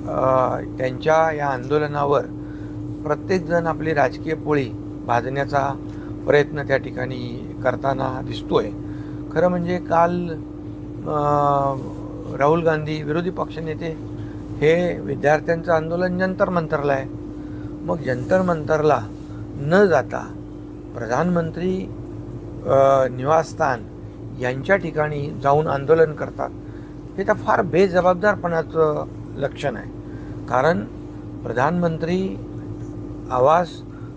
त्यांच्या या आंदोलनावर प्रत्येकजण आपली राजकीय पोळी भाजण्याचा प्रयत्न त्या ठिकाणी करताना दिसतोय. खरं म्हणजे काल राहुल गांधी विरोधी पक्षनेते हे विद्यार्थ्यांचं आंदोलन जंतर मंतरला आहे. मग जंतर मंतरला न जाता प्रधानमंत्री निवासस्थान यांच्या ठिकाणी जाऊन आंदोलन करतात, हे तर फार बेजबाबदारपणाचं लक्षण आहे. कारण प्रधानमंत्री आवास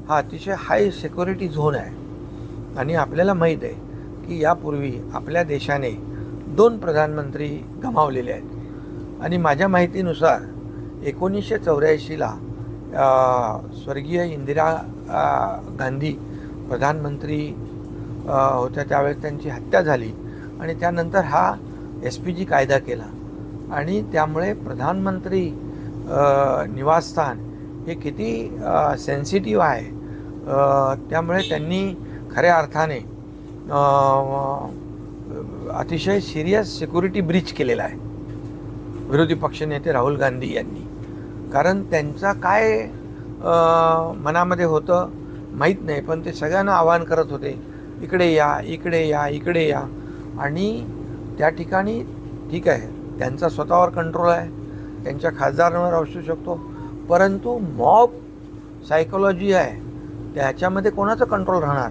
हा अतिशय हाय सिक्युरिटी झोन आहे आणि आपल्याला माहीत आहे की यापूर्वी आपल्या देशाने 2 प्रधानमंत्री गमावलेले आहेत. आणि माझ्या माहितीनुसार 1984ला स्वर्गीय इंदिरा गांधी प्रधानमंत्री होत्या, त्यावेळेस त्यांची हत्या झाली आणि त्यानंतर हा SPG कायदा केला आणि त्यामुळे प्रधानमंत्री निवासस्थान हे किती सेन्सिटिव्ह आहे, त्यामुळे त्यांनी खऱ्या अर्थाने अतिशय सिरियस सिक्युरिटी ब्रीच केलेला आहे विरोधी पक्षनेते राहुल गांधी यांनी. कारण त्यांचा काय मनामध्ये होतं माहीत नाही, पण ते सगळ्यांना आवाहन करत होते, इकडे या, इकडे या, इकडे या. आणि त्या ठिकाणी ठीक आहे, त्यांचा स्वतःवर कंट्रोल आहे, त्यांच्या खासदारांवर असू शकतो, परंतु मॉब सायकोलॉजी आहे त्याच्यामध्ये कोणाचं कंट्रोल राहणार.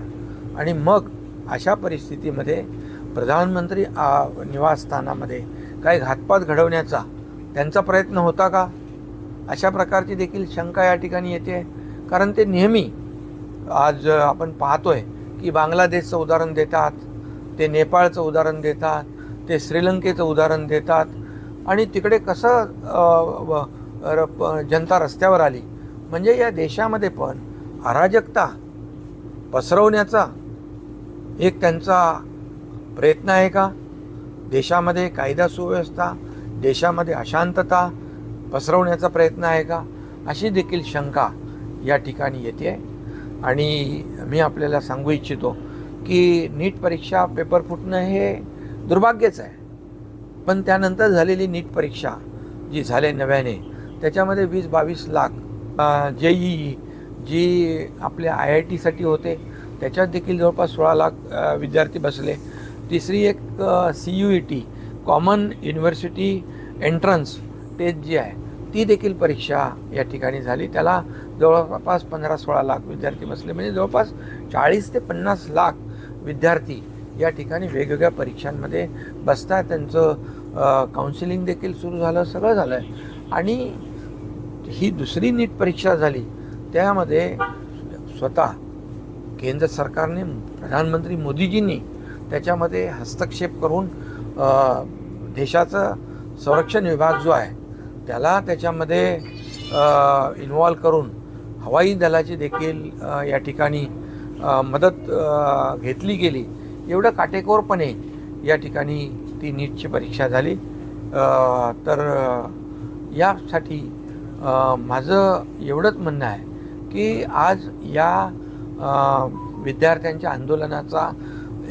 आणि मग अशा परिस्थितीमध्ये प्रधानमंत्री निवासस्थानामध्ये काही घातपात घडवण्याचा त्यांचा प्रयत्न होता का, अशा प्रकारची देखील शंका या ठिकाणी येते. कारण ते नेहमी आज आपण पाहतोय की बांगलादेशचं उदाहरण देतात, ते नेपाळचं उदाहरण देतात, ते श्रीलंकेचं उदाहरण देतात आणि तिकडे कसं जनता रस्त्यावर आली. म्हणजे या देशामध्ये पण अराजकता पसरवण्याचा एक त्यांचा प्रयत्न आहे का, देशामध्ये कायदा सुव्यवस्था, देशामध्ये अशांतता पसरवण्याचा प्रयत्न आहे का, अशी देखील शंका या ठिकाणी येते. आणि मी आपल्याला सांगू इच्छितो की नीट परीक्षा पेपर फुटणं हे दुर्भाग्यच आहे, पण त्यानंतर झालेली नीट परीक्षा जी झाले नव्याने त्याच्यामध्ये 20-22 लाख JEE जी आपल्या IITसाठी होते त्याच्यात देखील जवळपास 16 लाख विद्यार्थी बसले. तिसरी एक CUET common university entrance test जी आहे ती देखील परीक्षा या ठिकाणी झाली, त्याला जवळपास 15-16 लाख विद्यार्थी बसले. म्हणजे जवळपास 40 ते 50 लाख विद्यार्थी या ठिकाणी वेगवेगळ्या परीक्षांमध्ये बसतात. त्यांचं काउन्सिलिंग देखील सुरू झालं, सगळं झालं आहे. आणि ही दुसरी नीट परीक्षा झाली, त्यामध्ये स्वतः केंद्र सरकारने, प्रधानमंत्री मोदीजींनी त्याच्यामध्ये हस्तक्षेप करून देशाचं संरक्षण विभाग जो आहे त्याला त्याच्यामध्ये इन्व्हॉल्व करून हवाई दलाची देखील या ठिकाणी मदत घेतली गेली. एवढं काटेकोरपणे या ठिकाणी ती नीटची परीक्षा झाली. तर यासाठी माझं एवढंच म्हणणं आहे की आज या विद्यार्थ्यांच्या आंदोलनाचा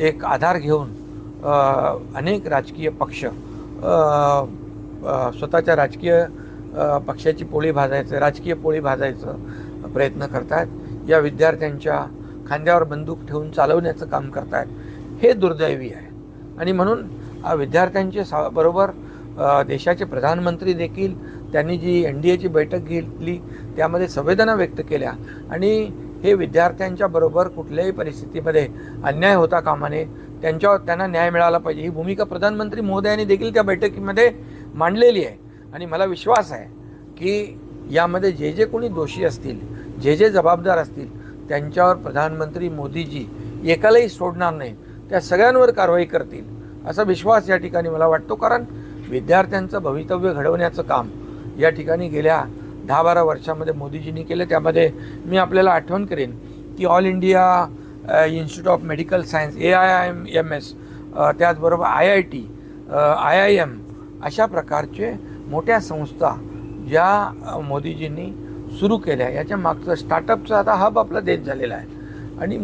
एक आधार घेऊन अनेक राजकीय पक्ष स्वतःच्या राजकीय पक्षाची पोळी भाजायचं, राजकीय पोळी भाजायचं प्रयत्न करतात. या विद्यार्थ्यांच्या खांद्यावर बंदूक ठेवून चालवण्याचं काम करतात, हे दुर्दैवी आहे. आणि म्हणून विद्यार्थ्यांचे बरोबर देशाचे प्रधानमंत्री देखील त्यांनी जी NDAची बैठक घेतली त्यामध्ये संवेदना व्यक्त केल्या आणि हे विद्यार्थ्यांच्या बरोबर कुठल्याही परिस्थितीमध्ये अन्याय होता कामा नये, त्यांना न्याय मिळाला पाहिजे, ही भूमिका प्रधानमंत्री महोदयांनी देखील त्या बैठकीमध्ये मांडलेली आहे. आणि मला विश्वास आहे की यामध्ये जे जे कोणी दोषी असतील, जे जे जबाबदार असतील, त्यांच्यावर प्रधानमंत्री मोदीजी एकालाही सोडणार नाही, त्या सगळ्यांवर कारवाई करतील असा विश्वास या ठिकाणी मला वाटतो. कारण विद्यार्थ्यांचं भवितव्य घडवण्याचं काम या ठिकाणी गेल्या 10-12 वर्षामध्ये मोदीजींनी केलं. त्यामध्ये मी आपल्याला आठवण करेन की all India institute of medical science AIIMS, त्याचबरोबर IIT, IIM अशा प्रकारचे मोठ्या संस्था ज्या मोदीजींनी सुरू केल्या, याच्या मागचं स्टार्टअपचा आता हब आपला देश झालेला आहे. आणि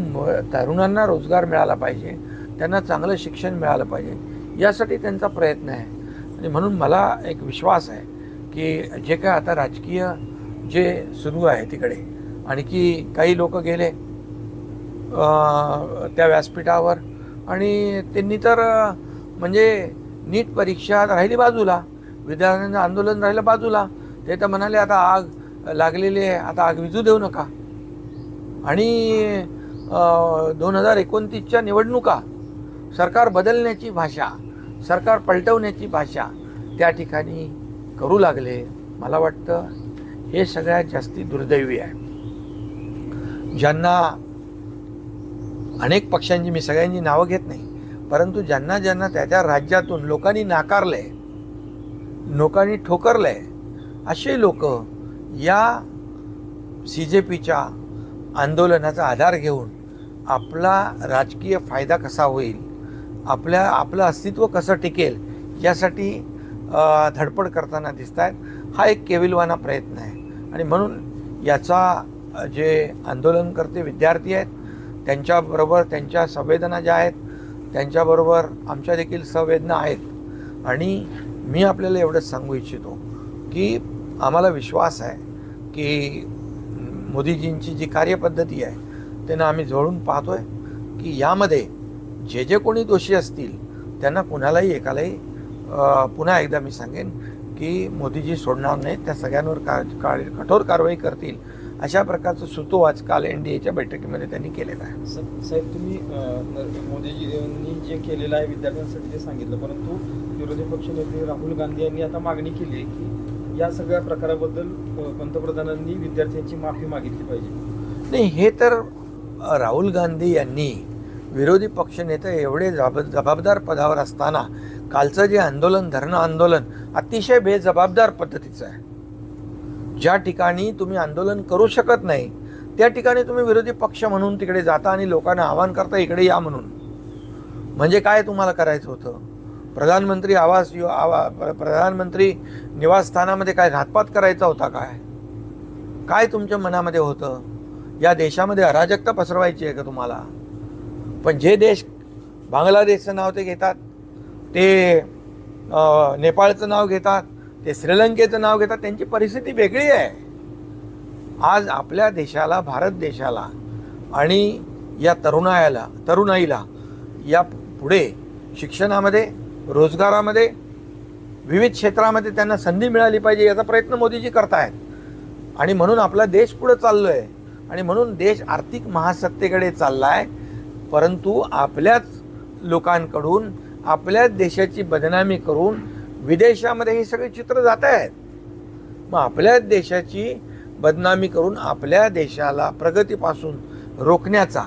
तरुणांना रोजगार मिळाला पाहिजे, त्यांना चांगलं शिक्षण मिळालं पाहिजे, यासाठी त्यांचा प्रयत्न आहे. आणि म्हणून मला एक विश्वास आहे की जे काय आता राजकीय जे सुरू आहे तिकडे, आणखी काही लोक गेले त्या व्यासपीठावर आणि त्यांनी तर म्हणजे नीट परीक्षा राहिली बाजूला, विद्यार्थ्यांचं आंदोलन राहिलं बाजूला. ते तर म्हणाले आता आग लागलेली आहे, आता आग विझू देऊ नका. आणि 2029च्या निवडणुका, सरकार बदलण्याची भाषा, सरकार पलटवण्याची भाषा त्या ठिकाणी करू लागले. मला वाटतं हे सगळ्यात जास्ती दुर्दैवी आहे. ज्यांना अनेक पक्षांची, मी सगळ्यांची नावं घेत नाही, परंतु ज्यांना ज्यांना त्या त्या राज्यातून लोकांनी नाकारलंय, लोकांनी ठोकरलंय, असे लोक या CJPच्या आंदोलनाचा आधार घेऊन आपला राजकीय फायदा कसा होईल, आपलं अस्तित्व कसं टिकेल यासाठी धडपड करताना दिसत आहेत. हा एक केविलवाना प्रयत्न आहे. आणि म्हणून याचा जे आंदोलनकर्ते विद्यार्थी आहेत त्यांच्याबरोबर त्यांच्या संवेदना ज्या आहेत त्यांच्याबरोबर आमच्या देखील संवेदना आहेत. आणि मी आपल्याला एवढंच सांगू इच्छितो की आम्हाला विश्वास आहे की मोदीजींची जी कार्यपद्धती आहे त्यांना आम्ही जवळून पाहतोय की यामध्ये जे जे कोणी दोषी असतील त्यांना कुणालाही एकालाही पुन्हा एकदा मी सांगेन की मोदीजी सोडणार नाहीत, त्या सगळ्यांवर कठोर कारवाई करतील. अशा प्रकारचं सुतोवाच काल NDAच्या बैठकीमध्ये त्यांनी केलेला आहे. साहेब, तुम्ही मोदीजींनी जे केलेलं आहे विद्यार्थ्यांसाठी ते सांगितलं, परंतु विरोधी पक्षनेते राहुल गांधी यांनी आता मागणी केली आहे की या सगळ्या प्रकाराबद्दल पंतप्रधानांनी विद्यार्थ्यांची माफी मागितली पाहिजे. नाही, हे तर राहुल गांधी यांनी विरोधी पक्षनेते एवढे जबाबदार पदावर असताना कालचं जे आंदोलन, धरणं आंदोलन अतिशय बेजबाबदार पद्धतीचं आहे. ज्या ठिकाणी तुम्ही आंदोलन करू शकत नाही त्या ठिकाणी तुम्ही विरोधी पक्ष म्हणून तिकडे जाता आणि लोकांना आवाहन करता इकडे या म्हणून. म्हणजे काय तुम्हाला करायचं होतं? प्रधानमंत्री प्रधानमंत्री निवासस्थानामध्ये काय घातपात करायचा होता काय? काय तुमच्या मनामध्ये होतं? या देशामध्ये अराजकता पसरवायची आहे का तुम्हाला? पण जे देश बांगलादेशचं नाव ते घेतात, ते नेपाळचं नाव घेतात, ते श्रीलंकेचं नाव घेतात, त्यांची परिस्थिती वेगळी आहे. आज आपल्या देशाला, भारत देशाला आणि या तरुणाईला या पुढे शिक्षणामध्ये, रोजगारामध्ये, विविध क्षेत्रामध्ये त्यांना संधी मिळाली पाहिजे याचा प्रयत्न मोदीजी करतायत. आणि म्हणून आपला देश पुढे चाललो आहे आणि म्हणून देश आर्थिक महासत्तेकडे चालला आहे. परंतु आपल्याच लोकांकडून आपल्याच देशाची बदनामी करून विदेशामध्ये ही सगळी चित्र जात आहेत. मग आपल्याच देशाची बदनामी करून आपल्या देशाला प्रगतीपासून रोखण्याचा,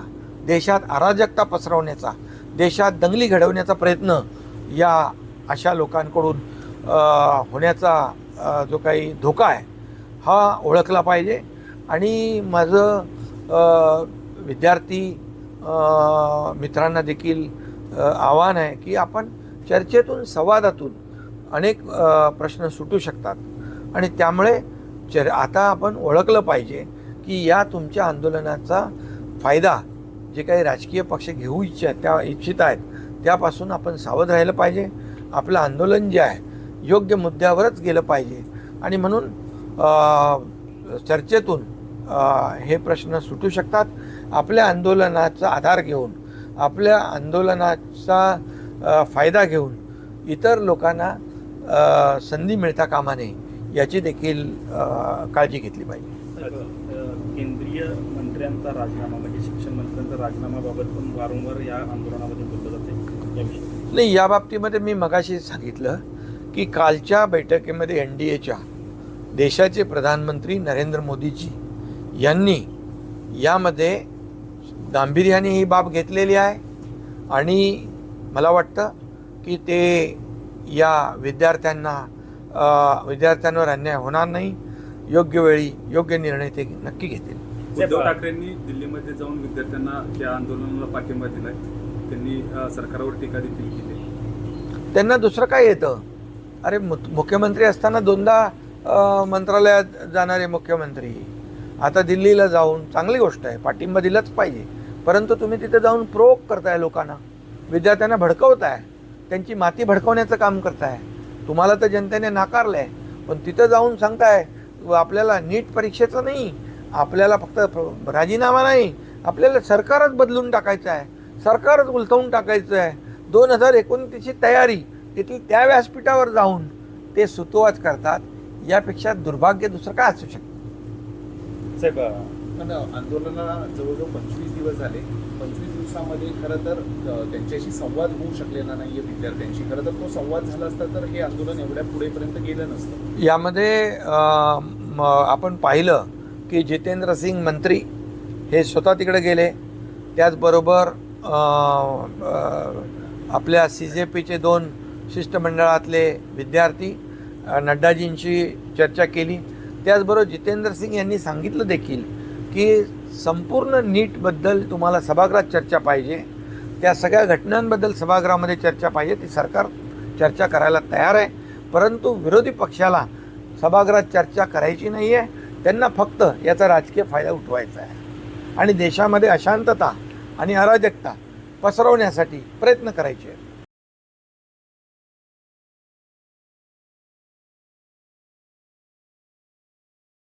देशात अराजकता पसरवण्याचा, देशात दंगली घडवण्याचा प्रयत्न या अशा लोकांकडून होण्याचा जो काही धोका आहे हा ओळखला पाहिजे. आणि माझं विद्यार्थी मित्रांना देखील आव्हान आहे की आपण चर्चेतून, संवादातून अनेक प्रश्न सुटू शकतात. आणि त्यामुळे आता आपण ओळखलं पाहिजे की या तुमच्या आंदोलनाचा फायदा जे काही राजकीय पक्ष घेऊ इच्छित आहेत त्यापासून आपण सावध राहिलं पाहिजे. आपलं आंदोलन जे आहे योग्य मुद्द्यावरच गेलं पाहिजे. आणि म्हणून चर्चेतून हे प्रश्न सुटू शकतात. आपल्या आंदोलनाचा आधार घेऊन, आपल्या आंदोलनाचा फायदा घेऊन इतर लोकांना संधी मिळता कामा नये याची देखील काळजी घेतली पाहिजे. केंद्रीय मंत्र्यांचा राजीनामा, म्हणजे शिक्षण मंत्र्यांचा राजीनामाबाबत पण वारंवार या आंदोलनामध्ये बोललं जाते. नाही, या बाबतीमध्ये मी मगाशी सांगितलं की कालच्या बैठकीमध्ये NDAच्या देशाचे प्रधानमंत्री नरेंद्र मोदीजी यांनी यामध्ये गांभीर्याने ही बाब घेतलेली आहे. आणि मला वाटतं की ते या विद्यार्थ्यांवर अन्याय होणार नाही. योग्य वेळी योग्य निर्णय ते नक्की घेतील. उद्धव ठाकरेंनी दिल्लीमध्ये जाऊन विद्यार्थ्यांना त्या आंदोलनाला पाठिंबा दिलाय. त्यांनी सरकारवर टीका देखील केली. त्यांना दुसरं काय येतं? अरे मुख्यमंत्री असताना 2दा मंत्रालयात जाणारे मुख्यमंत्री आता दिल्लीला जाऊन, चांगली गोष्ट आहे, पाठिंबा दिलाच पाहिजे. परंतु तुम्ही तिथे जाऊन प्रोवोक करताय लोकांना, विद्यार्थ्यांना भडकवताय, त्यांची माती भडकवण्याचं काम करताय. तुम्हाला तर जनतेने नाकारलं आहे, पण तिथं जाऊन सांगताय आपल्याला नीट परीक्षेचं नाही, आपल्याला फक्त राजीनामा नाही, आपल्याला सरकारच बदलून टाकायचं आहे, सरकारच उलथवून टाकायचं आहे. 2029ची तयारी तिथली त्या व्यासपीठावर जाऊन ते सुतोवाच करतात. यापेक्षा दुर्भाग्य दुसरं काय असू शकतं? साहेब, पण आंदोलनाला जवळजवळ 25 दिवस झाले. 25 दिवसामध्ये खरं तर त्यांच्याशी संवाद होऊ शकलेला नाहीये विद्यार्थ्यांशी. खरं तर तो संवाद झाला असता तर हे आंदोलन एवढ्या पुढेपर्यंत गेलं नसतं. यामध्ये आपण पाहिलं की जितेंद्र सिंग मंत्री हे स्वतः तिकडे गेले. त्याचबरोबर आपल्या CJPचे 2 शिष्टमंडळातले विद्यार्थी नड्डाजींशी चर्चा केली. त्याचबरोबर जितेंद्र सिंग यांनी सांगितलं देखील की संपूर्ण नीटबद्दल तुम्हाला सभागृहात चर्चा पाहिजे, त्या सगळ्या घटनांबद्दल सभागृहामध्ये चर्चा पाहिजे. ती सरकार चर्चा करायला तयार आहे, परंतु विरोधी पक्षाला सभागृहात चर्चा करायची नाही आहे. त्यांना फक्त याचा राजकीय फायदा उठवायचा आहे आणि देशामध्ये अशांतता आणि अराजकता पसरवण्यासाठी प्रयत्न करायचे आहेत.